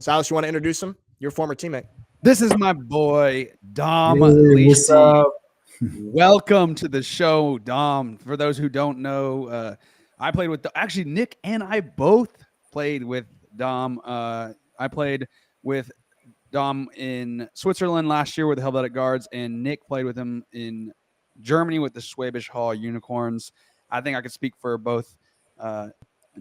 Silas, you want to introduce him? Your former teammate. This is my boy, Dom Hey, what's Liechti. up? Welcome to the show, Dom. For those who don't know, I played with actually Nick and I both played with Dom. I played with Dom in Switzerland last year with the Helvetic Guards, and Nick played with him in Germany with the Schwäbisch Hall Unicorns. I think I could speak for both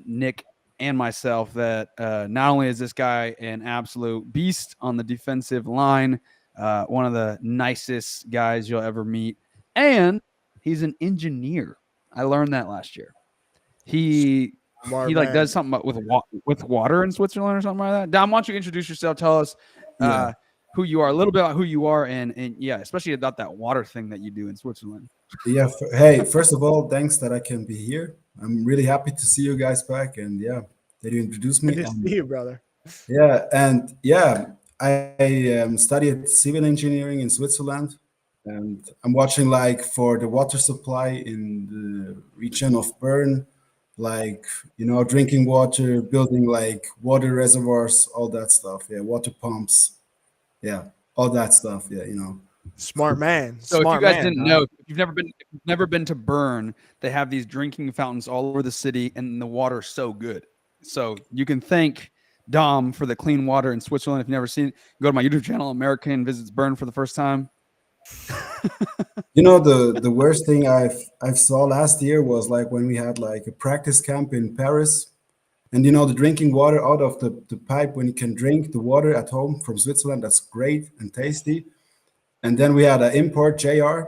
Nick and myself that not only is this guy an absolute beast on the defensive line, one of the nicest guys you'll ever meet, and he's an engineer. I learned that last year. He does something with water in Switzerland or something like that. Dom, why don't you introduce yourself? Tell us who you are, a little bit about who you are, and yeah, especially about that water thing that you do in Switzerland. Yeah. Hey, first of all, thanks that I can be here. I'm really happy to see you guys back, and yeah, that you introduced me. Good to see you, brother. Yeah, and yeah, I studied civil engineering in Switzerland, and I'm watching like for the water supply in the region of Bern, like drinking water, building like water reservoirs, all that stuff. Yeah, water pumps. Yeah, all that stuff. Yeah, Smart man. So if you Smart guys man, didn't know, if you've never been to Bern, they have these drinking fountains all over the city, and the water's so good. So you can thank Dom for the clean water in Switzerland. If you've never seen it, go to my YouTube channel, American Visits Bern for the first time. The worst thing I've saw last year was like when we had like a practice camp in Paris, and the drinking water out of the pipe, when you can drink the water at home from Switzerland, that's great and tasty. And then we had an import JR,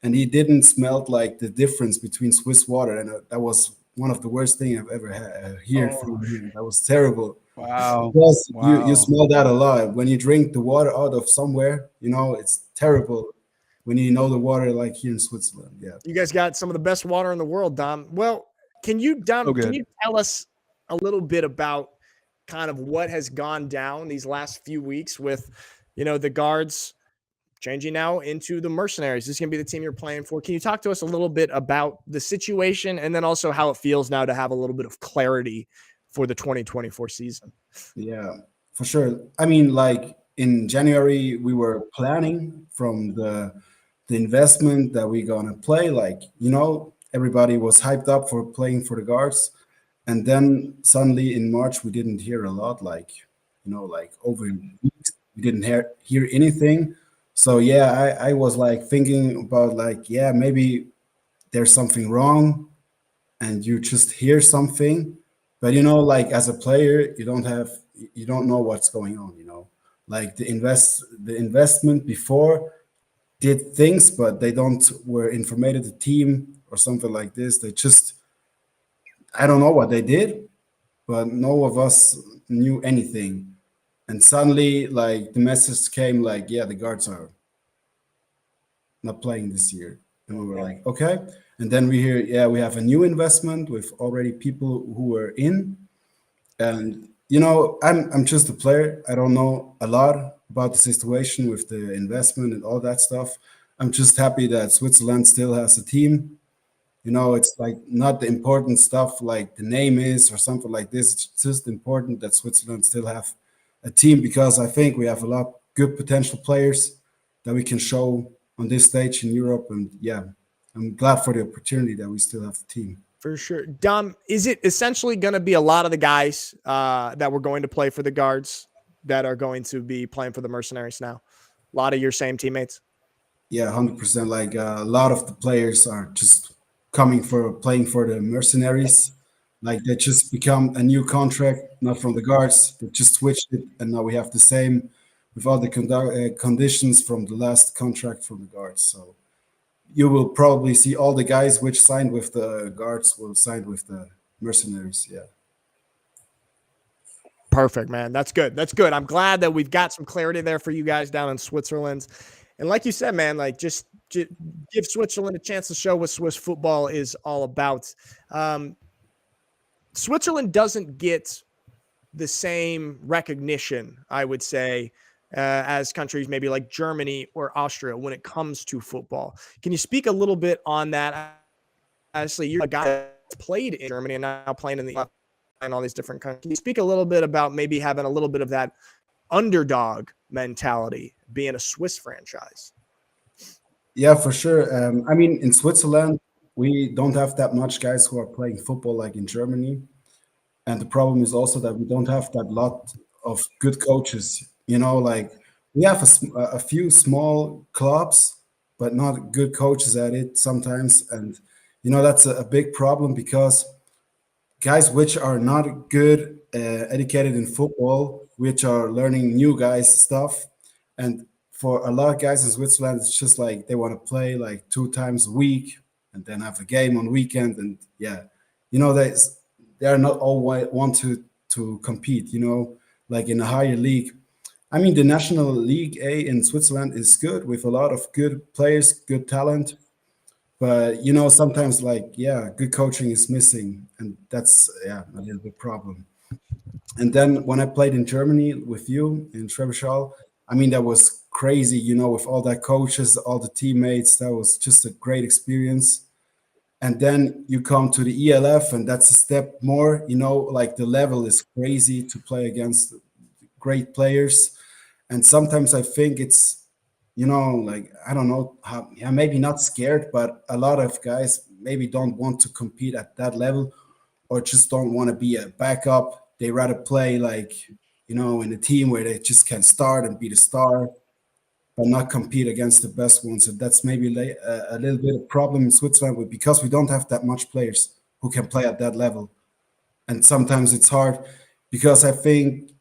and he didn't smell like the difference between Swiss water, and that was one of the worst things I've ever heard from him. That was terrible. Wow. Because Wow. you smell that a lot when you drink the water out of somewhere. It's terrible when you know the water like here in Switzerland. Yeah. You guys got some of the best water in the world, Dom. Well, can you tell us a little bit about kind of what has gone down these last few weeks with, the Guards changing now into the Mercenaries? This is going to be the team you're playing for. Can you talk to us a little bit about the situation, and then also how it feels now to have a little bit of clarity for the 2024 season? Yeah, for sure. I mean, like in January, we were planning from the investment that we're gonna play. Like, everybody was hyped up for playing for the Guards, and then suddenly in March we didn't hear a lot. Like, like over weeks we didn't hear anything. So yeah, I was like thinking about like, yeah, maybe there's something wrong, and you just hear something, but like as a player, you don't know what's going on. Like the investment before did things, but they don't were informated the team or something like this. They just, I don't know what they did, but no of us knew anything. And suddenly, like the message came, like, yeah, the Guards are not playing this year, and we were like, okay. And then we hear, yeah, we have a new investment with already people who are in, and I'm just a player. I don't know a lot about the situation with the investment and all that stuff. I'm just happy that Switzerland still has a team. It's like not the important stuff like the name is or something like this. It's just important that Switzerland still have a team, because I think we have a lot of good potential players that we can show on this stage in Europe. And yeah, I'm glad for the opportunity that we still have the team. For sure. Dom, is it essentially going to be a lot of the guys that were going to play for the Guards that are going to be playing for the Mercenaries now? A lot of your same teammates? Yeah, 100%. Like a lot of the players are just playing for the Mercenaries. Like they just become a new contract, not from the Guards. They just switched it, and now we have the same with all the conditions from the last contract from the Guards. So you will probably see all the guys which signed with the Guards will sign with the Mercenaries. Yeah. Perfect, man. That's good. That's good. I'm glad that we've got some clarity there for you guys down in Switzerland. And like you said, man, like just give Switzerland a chance to show what Swiss football is all about. Switzerland doesn't get the same recognition, I would say, as countries maybe like Germany or Austria when it comes to football. Can you speak a little bit on that? Obviously, you're a guy that's played in Germany and now playing in the and all these different countries. Can you speak a little bit about maybe having a little bit of that underdog mentality being a Swiss franchise? Yeah, for sure. I mean, in Switzerland, we don't have that much guys who are playing football like in Germany. And the problem is also that we don't have that lot of good coaches. Like we have a few small clubs, but not good coaches at it sometimes. And, that's a big problem because guys which are not good, educated in football, which are learning new guys stuff. And for a lot of guys in Switzerland, it's just like they want to play like 2 times a week and then have a game on weekend. And yeah, they are not all want to compete, like in a higher league. I mean, the National League A in Switzerland is good with a lot of good players, good talent. But sometimes good coaching is missing, and that's a little bit problem. And then when I played in Germany with you in Schwäbisch, I mean that was crazy, with all that coaches, all the teammates. That was just a great experience. And then you come to the ELF, and that's a step more. Like the level is crazy to play against great players. And sometimes I think it's like I don't know how, yeah, maybe not scared, but a lot of guys maybe don't want to compete at that level or just don't want to be a backup. They rather play in a team where they just can start and be the star, but not compete against the best ones. And that's maybe a little bit of problem in Switzerland because we don't have that much players who can play at that level. And sometimes it's hard because I think,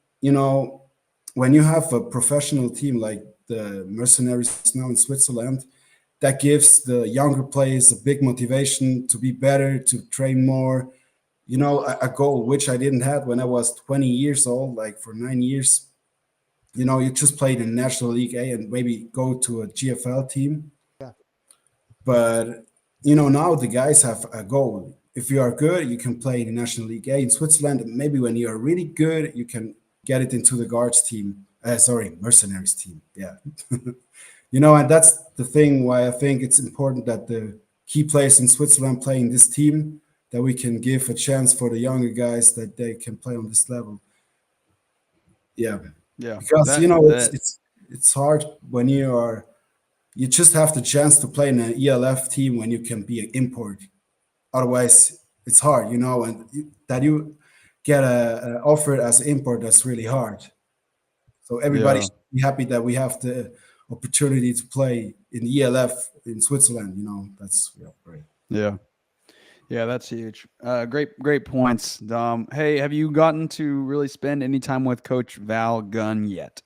when you have a professional team like the Mercenaries now in Switzerland, that gives the younger players a big motivation to be better, to train more. A goal which I didn't have when I was 20 years old, like for 9 years. You just played in National League A and maybe go to a GFL team. Yeah. But, now the guys have a goal. If you are good, you can play in National League A in Switzerland. And maybe when you are really good, you can get it into the guards team. Mercenaries team. Yeah. And that's the thing why I think it's important that the key players in Switzerland play in this team, that we can give a chance for the younger guys that they can play on this level. Yeah. Yeah. Because, it's hard when you just have the chance to play in an ELF team when you can be an import. Otherwise, it's hard, and that you get a offer as an import, that's really hard. So everybody should be happy that we have the opportunity to play in the ELF in Switzerland. That's great. Yeah. Yeah, that's huge. Great points, Dom. Hey, have you gotten to really spend any time with Coach Val Gunn yet?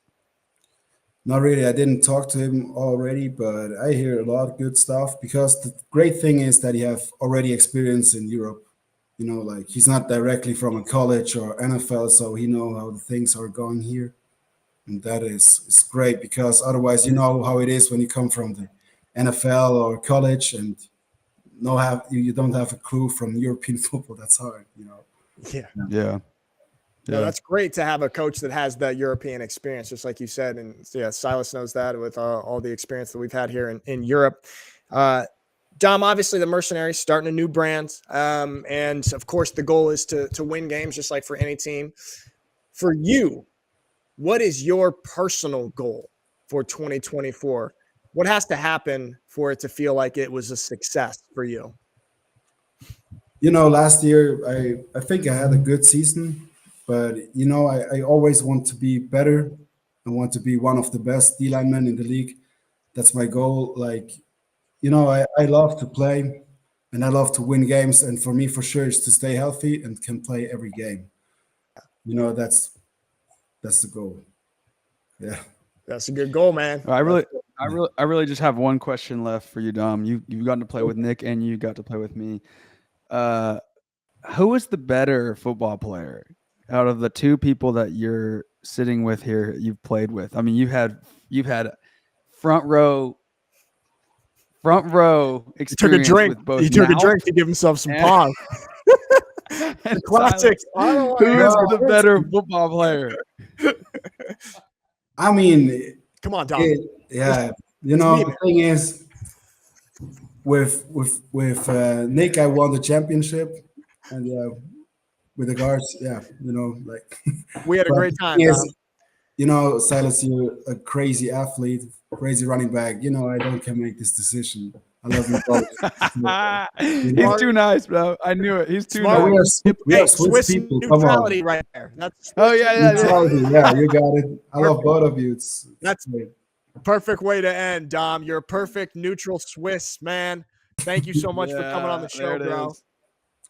Not really. I didn't talk to him already, but I hear a lot of good stuff because the great thing is that he have already experience in Europe. Like he's not directly from a college or NFL, so he know how the things are going here. And that is great because otherwise, you know how it is when you come from the NFL or college and you don't have a clue from European football. That's hard, Yeah. No, that's great to have a coach that has that European experience, just like you said. And yeah, Silas knows that with all the experience that we've had here in Europe. Dom, obviously the Mercenaries starting a new brand. And of course the goal is to win games just like for any team. For you, what is your personal goal for 2024? What has to happen for it to feel like it was a success for you? Last year, I think I had a good season, but, I always want to be better. I want to be one of the best D linemen in the league. That's my goal. I love to play and I love to win games. And for me, for sure, is to stay healthy and can play every game. That's the goal. Yeah. That's a good goal, man. I really just have one question left for you, Dom. You've gotten to play with Nick and you got to play with me. Who is the better football player out of the two people that you're sitting with here you've played with? I mean, you've had front row experience with both. He took a drink to give himself some pause. The classics. Who is the better football player? I mean, come on, Dom. The thing is, with Nick, I won the championship, and with the guards. Yeah, you know, like We had a but great time, yes, Dom. you know, Silas, you're a crazy athlete, crazy running back. You know, I don't can make this decision. I love you both. You He's know? too nice, bro. I knew it. He's too Smart. But nice. we Hey, are Swiss Swiss people. Come on. neutrality right there. That's Oh Swiss yeah, yeah. Neutrality. Yeah, you got it. I love both of you. It's That's great. perfect way to end, Dom. You're a perfect neutral Swiss, man. Thank you so much for coming on the There show, it bro. is.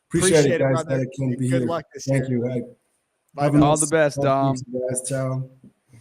Appreciate it, Appreciate it, guys, that brother. I can be Good here. luck this Thank year. you. Bye, Have a Dom. All the nice best, Dom. guys. Ciao.